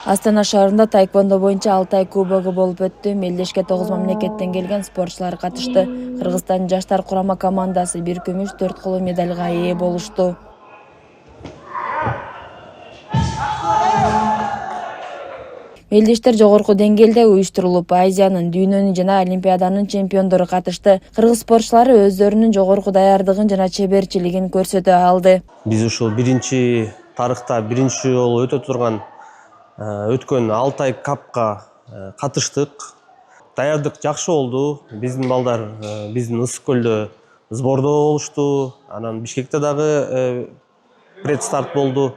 Астана шаарында таэквондо боюнча Алтай кубогу болуп өттү. Мелдешке 9 мамлекеттен келген спортчулар катышты. Кыргызстандын жаштар курама командасы 1 күмүш, 4 коло медалга ээ болушту. Мелдештер жогорку деңгээлде уюштурулуп, Азиянын, дүйнөнүн жана Олимпиаданын чемпиондору катышты. Кыргыз спортчулары өздөрүнүн жогорку даярдыгын жана чеберчилигин көрсөтө алды. Биз ушул тарыхта биринчи жолу өткөн Алтай капка катыштык. Даярдык жакшы болду. Биздин балдар биздин Ысык көлдө сбордо болушту. Анан Бишкекте дагы предстарт болду.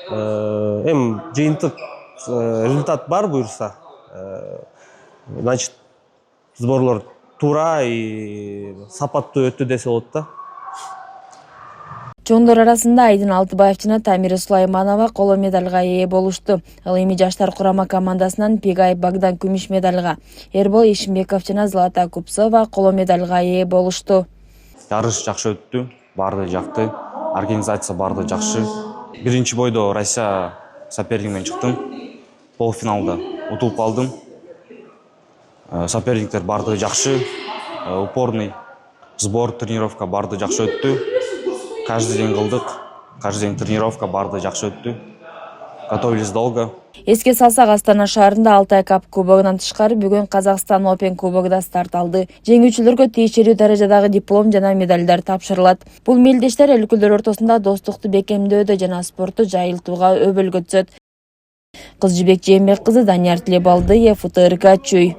Эми жыйынтык результат бар буюрса, значит, сборлор туура и сапаттуу өттү десе болот да. Чоңдор арасында Айдын Алтыбаев жана Тамира Сулайманова коло медалга ээ болушту. Ал эми жаштар курама командасынан Пигай Богдан күмүш медалга, Эрбол Ишимбеков жана Злата Купцова коло медалга ээ болушту. Жарыш жакшы өттү, баарды жакты, организация баарды жакшы. Биринчи бойдо Россия соперник менен чыктым. Полуфиналда утулуп калдым. Соперниктер баарды жакшы, упорный сбор, тренировка баарды жакшы өттү. Каждый день кылдык, каждый день тренировка баарды жакшы өттү. Готовились долго. Эске салсак, Астана шаарында Алтай кап кубогунан тышкары бүгүн Казакстан Open кубогу да старт алды. Жеңүүчүлөргө тиешелүү даражадагы диплом жана медалдар тапшырылат. Бул мелдештер эл өкүлдөрү ортосунда достукту бекемдөөдө жана спортту жайылтууга өбөлгө түзөт. Кыз Жибек Жээнбек кызы, Данияр Тилебалдыев, УТРК Чүй.